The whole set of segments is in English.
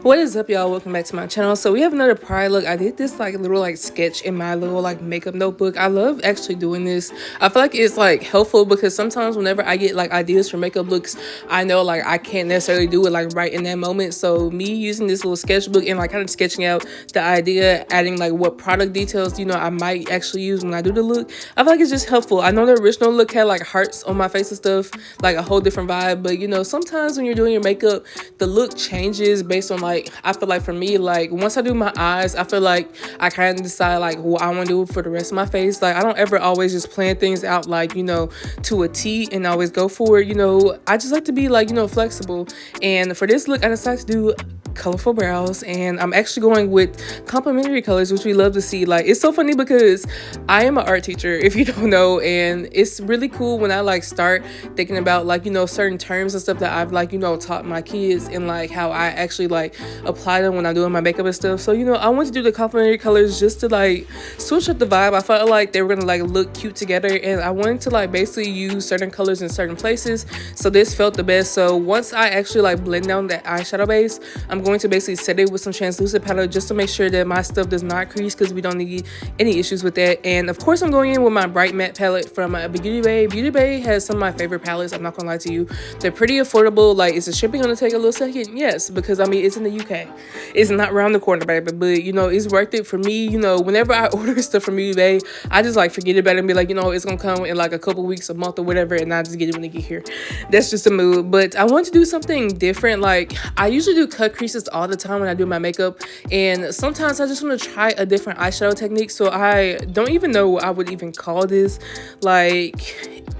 What is up, y'all? Welcome back to my channel. So we have another pride look. I did this like little like sketch in my little like makeup notebook. I love actually doing this. I feel like it's like helpful because sometimes whenever I get like ideas for makeup looks, I know like I can't necessarily do it like right in that moment. So me using this little sketchbook and like kind of sketching out the idea, adding like what product details I might actually use when I do the look, I feel like it's just helpful. I know the original look had like hearts on my face and stuff, like a whole different vibe, but sometimes when you're doing your makeup, the look changes based on like, I feel like for me, like once I do my eyes, I feel like I kind of decide like what I want to do for the rest of my face. Like I don't ever always just plan things out like to a T and always go for it. I just like to be like flexible, and for this look I decided to do colorful brows, and I'm actually going with complementary colors, which we love to see. Like it's so funny because I am an art teacher, if you don't know, and it's really cool when I like start thinking about like certain terms and stuff that I've like taught my kids, and like how I actually like apply them when I'm doing my makeup and stuff. So I want to do the complementary colors just to like switch up the vibe. I felt like they were gonna like look cute together, and I wanted to like basically use certain colors in certain places, so this felt the best. So once I actually like blend down that eyeshadow base, I'm going to basically set it with some translucent powder just to make sure that my stuff does not crease, because we don't need any issues with that. And of course I'm going in with my bright matte palette from Beauty Bay. Beauty Bay has some of my favorite palettes, I'm not gonna lie to you. They're pretty affordable. Like, is the shipping gonna take a little second? Yes, because I mean it's in the UK, it's not around the corner, baby, but it's worth it for me. Whenever I order stuff from Beauty Bay, I just like forget about it and be like, it's gonna come in like a couple weeks, a month or whatever, and I just get it when it get here. That's just a mood. But I want to do something different. Like I usually do cut creases all the time when I do my makeup, and sometimes I just want to try a different eyeshadow technique. So I don't even know what I would even call this. Like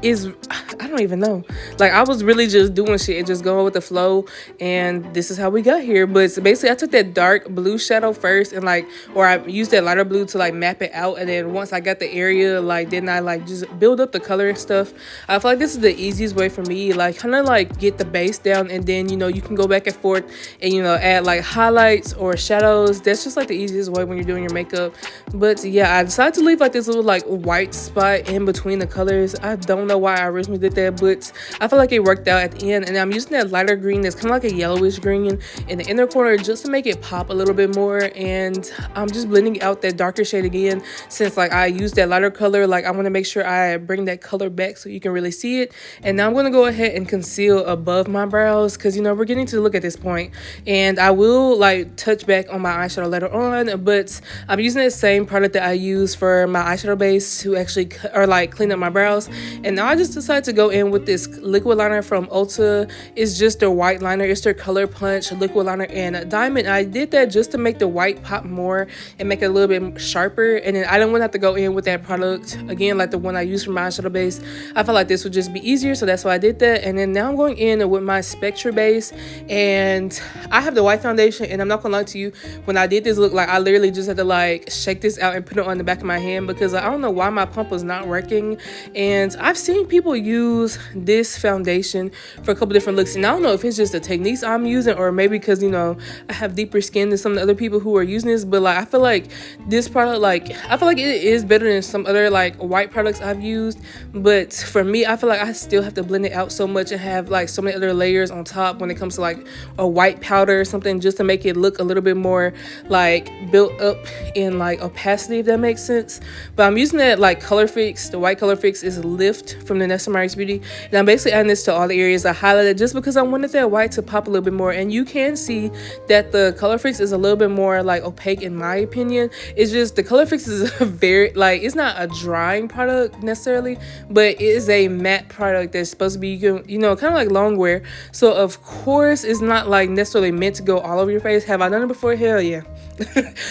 I don't even know. Like I was really just doing shit and just going with the flow, and this is how we got here. But so basically I took that dark blue shadow first, and like, or I used that lighter blue to like map it out, and then once I got the area, like then I like just build up the color and stuff. I feel like this is the easiest way for me, like kind of like get the base down, and then you can go back and forth and add like highlights or shadows. That's just like the easiest way when you're doing your makeup. But yeah, I decided to leave like this little like white spot in between the colors. I don't know why I originally did that, but I feel like it worked out at the end. And I'm using that lighter green that's kind of like a yellowish green in the inner corner just to make it pop a little bit more. And I'm just blending out that darker shade again, since like I used that lighter color. Like I want to make sure I bring that color back so you can really see it. And now I'm going to go ahead and conceal above my brows, because we're getting to the look at this point, and I will like touch back on my eyeshadow later on. But I'm using the same product that I use for my eyeshadow base to actually clean up my brows. And now I just decided to go in with this liquid liner from Ulta. It's just their white liner. It's their Color Punch liquid liner and diamond. I did that just to make the white pop more and make it a little bit sharper. And then I didn't want to have to go in with that product again, like the one I used for my eyeshadow base. I felt like this would just be easier, so that's why I did that. And then now I'm going in with my Spectra base, and I have the white foundation, and I'm not gonna lie to you, when I did this look, like I literally just had to like shake this out and put it on the back of my hand, because I don't know why my pump was not working. And I've seen people use this foundation for a couple different looks, and I don't know if it's just the techniques I'm using, or maybe because I have deeper skin than some of the other people who are using this. But like I feel like this product, like I feel like it is better than some other like white products I've used. But for me, I feel like I still have to blend it out so much and have like so many other layers on top when it comes to like a white powder or something, just to make it look a little bit more like built up in like opacity, if that makes sense. But I'm using that like Color Fix. The white Color Fix is Lift from the Nessa Marks Beauty, and I'm basically adding this to all the areas I highlighted just because I wanted that white to pop a little bit more. And you can see that the Color Fix is a little bit more like opaque in my opinion. It's just the Color Fix is a very like, it's not a drying product necessarily, but it is a matte product that's supposed to be kind of like long wear. So of course it's not like necessarily meant to go all over your face. Have I done it before? Hell yeah.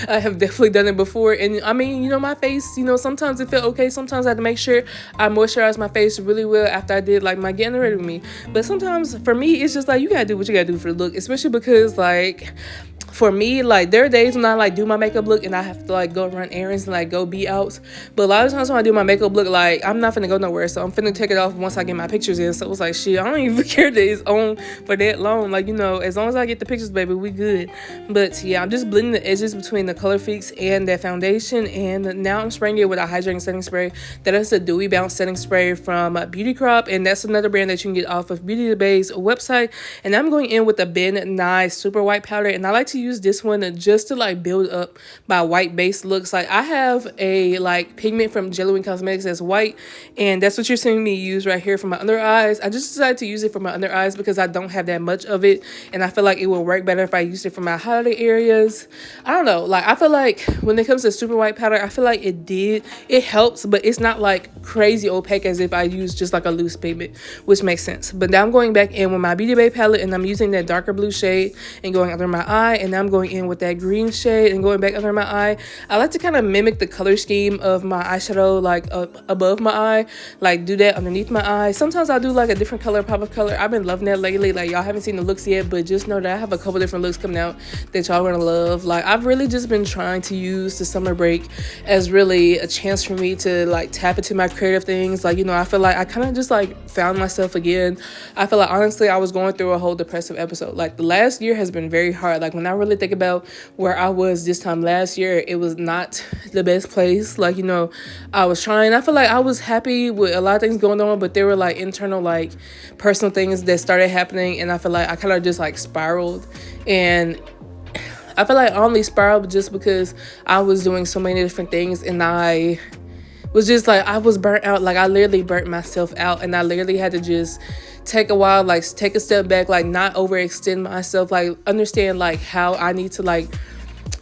I have definitely done it before. And I mean, my face, sometimes it felt okay. Sometimes I had to make sure I moisturize my face really well after I did like my getting ready with me. But sometimes for me, it's just like you gotta do what you gotta do for the look, especially because like for me, like there are days when I like do my makeup look and I have to like go run errands and like go be out. But a lot of times when I do my makeup look, like I'm not finna go nowhere, so I'm finna take it off once I get my pictures in. So it was like, shit, I don't even care that it's on for that long. Like as long as I get the pictures, baby, we good. But yeah, I'm just blending the edges edges between the Color Fix and that foundation. And now I'm spraying it with a hydrating setting spray. That is the Dewy Bounce setting spray from Beauty Crop, and that's another brand that you can get off of Beauty Bay's website. And I'm going in with the Ben Nye Super White Powder, and I like to use this one just to like build up my white base looks. Like I have a like pigment from Genuine Cosmetics that's white, and that's what you're seeing me use right here for my under eyes. I just decided to use it for my under eyes because I don't have that much of it, and I feel like it will work better if I used it for my highlight areas. I don't know, like I feel like when it comes to super white powder, I feel like it helps, but it's not like crazy opaque as if I use just like a loose pigment, which makes sense. But now I'm going back in with my Beauty Bay palette, and I'm using that darker blue shade and going under my eye, and now I'm going in with that green shade and going back under my eye. I like to kind of mimic the color scheme of my eyeshadow, like above my eye, like do that underneath my eye. Sometimes I'll do like a different color, pop of color. I've been loving that lately. Like y'all haven't seen the looks yet, but just know that I have a couple different looks coming out that y'all gonna love. Like I've really just been trying to use the summer break as really a chance for me to like tap into my creative things. Like, you know, I feel like I kind of just like found myself again. I feel like honestly I was going through a whole depressive episode. Like the last year has been very hard. Like when I really think about where I was this time last year, it was not the best place. Like, you know, I was trying. I feel like I was happy with a lot of things going on, but there were like internal like personal things that started happening, and I feel like I kind of just like spiraled. And I feel like I only spiraled just because I was doing so many different things, and I was just like, I was burnt out. Like I literally burnt myself out, and I literally had to just take a while, like take a step back, like not overextend myself, like understand like how I need to like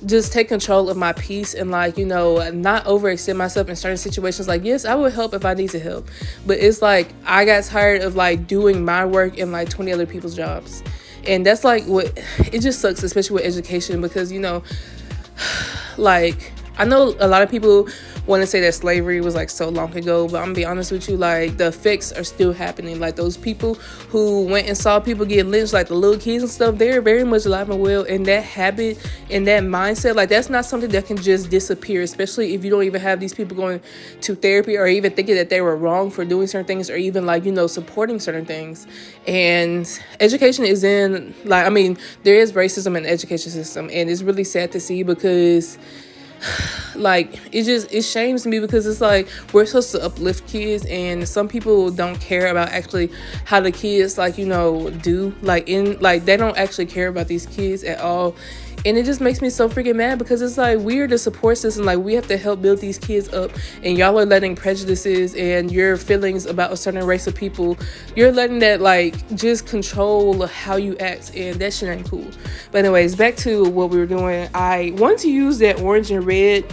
just take control of my peace, and like, you know, not overextend myself in certain situations. Like yes, I would help if I need to help, but it's like I got tired of like doing my work and like 20 other people's jobs. And that's like what it just sucks, especially with education, because, you know, like I know a lot of people want to say that slavery was like so long ago, but I'm gonna be honest with you, like the effects are still happening. Like those people who went and saw people get lynched, like the little kids and stuff, they're very much alive and well. And that habit and that mindset, like that's not something that can just disappear, especially if you don't even have these people going to therapy or even thinking that they were wrong for doing certain things, or even like, you know, supporting certain things. And education is in, like, I mean, there is racism in the education system, and it's really sad to see, because like it shames me, because it's like we're supposed to uplift kids, and some people don't care about actually how the kids, like, you know, do, like in like they don't actually care about these kids at all. And it just makes me so freaking mad, because it's like we're the support system. Like we have to help build these kids up, and y'all are letting prejudices and your feelings about a certain race of people, you're letting that like just control how you act, and that shit ain't cool. But anyways, back to what we were doing. I wanted to use that orange and red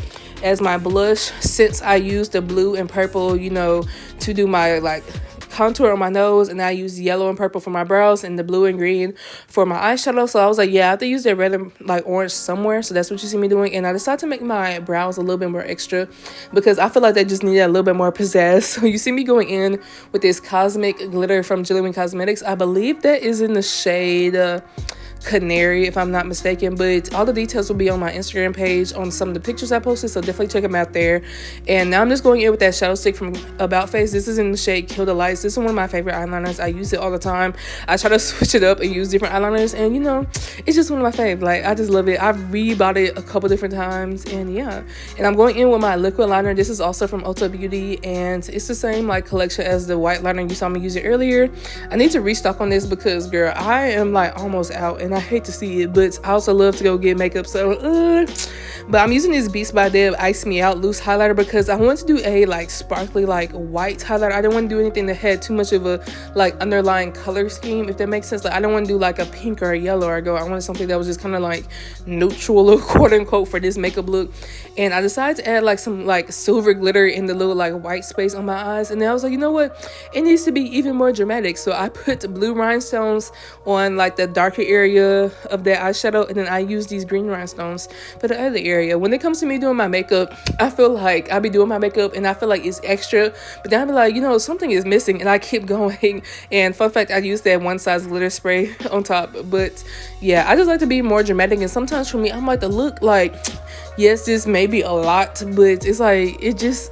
as my blush, since I used the blue and purple, you know, to do my like contour on my nose, and I use yellow and purple for my brows and the blue and green for my eyeshadow. So I was like, yeah, I have to use that red and like orange somewhere. So that's what you see me doing. And I decided to make my brows a little bit more extra, because I feel like they just needed a little bit more pizzazz. So you see me going in with this cosmic glitter from Genuine Cosmetics. I believe that is in the shade Canary, if I'm not mistaken, but all the details will be on my Instagram page on some of the pictures I posted, so definitely check them out there. And now I'm just going in with that shadow stick from About Face. This is in the shade Kill the Lights. This is one of my favorite eyeliners. I use it all the time. I try to switch it up and use different eyeliners, and you know, it's just one of my faves. Like I just love it. I've rebought it a couple different times, and yeah. And I'm going in with my liquid liner. This is also from Ulta Beauty, and it's the same like collection as the white liner you saw me use it earlier. I need to restock on this, because girl, I am like almost out, and I hate to see it, but I also love to go get makeup. So but I'm using this Beats by Deb Ice Me Out loose highlighter, because I want to do a like sparkly like white highlighter. I don't want to do anything that had too much of a like underlying color scheme, if that makes sense. Like I don't want to do like a pink or a yellow or a gold. I wanted something that was just kind of like neutral, or quote unquote, for this makeup look. And I decided to add like some like silver glitter in the little like white space on my eyes, and then I was like, you know what, it needs to be even more dramatic. So I put the blue rhinestones on like the darker area of that eyeshadow, and then I use these green rhinestones for the other area. When it comes to me doing my makeup, I feel like I be doing my makeup and I feel like it's extra, but then I be like, you know, something is missing, and I keep going. And fun fact, I use that one size glitter spray on top. But yeah, I just like to be more dramatic, and sometimes for me, I'm like, the look, like, yes, this may be a lot, but it's like it just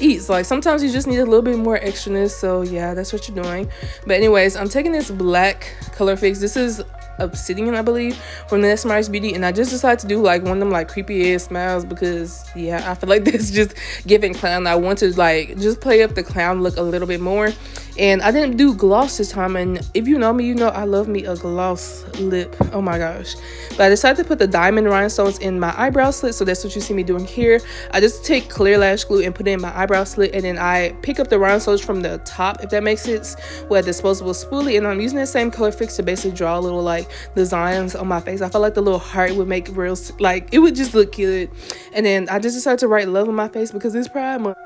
eats. Like sometimes you just need a little bit more extraness. So yeah, that's what you're doing. But anyways, I'm taking this black Color Fix. This is Obsidian, I believe, from the Mesmerized Beauty, and I just decided to do like one of them like creepy ass smiles because yeah, I feel like this just giving clown. I want to like just play up the clown look a little bit more, and I didn't do gloss this time. And if you know me, you know I love me a gloss lip. Oh my gosh. But I decided to put the diamond rhinestones in my eyebrow slit, so that's what you see me doing here. I just take clear lash glue and put it in my eyebrow slit, and then I pick up the rhinestones from the top, if that makes sense, with a disposable spoolie, and I'm using the same color fix to basically draw a little like designs on my face. I felt like the little heart would make real, like it would just look good. And then I just decided to write love on my face because it's Pride Month.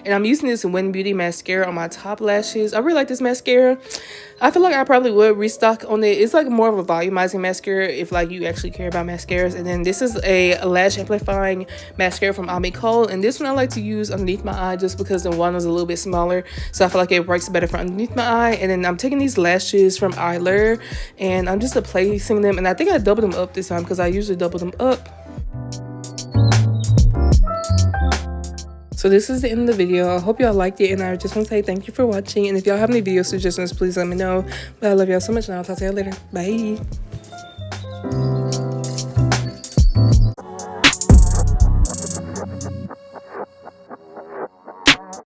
And I'm using this Win Beauty mascara on my top lashes. I really like this mascara. I feel like I probably would restock on it. It's like more of a volumizing mascara if like you actually care about mascaras. And then this is a lash amplifying mascara from Ami Cole. And this one I like to use underneath my eye just because the one is a little bit smaller. So I feel like it works better for underneath my eye. And then I'm taking these lashes from Eyelure and I'm just placing them. And I think I doubled them up this time because I usually double them up. So this is the end of the video. I hope y'all liked it, and I just want to say thank you for watching. And if y'all have any video suggestions, please let me know. But I love y'all so much, and I'll talk to y'all later. Bye.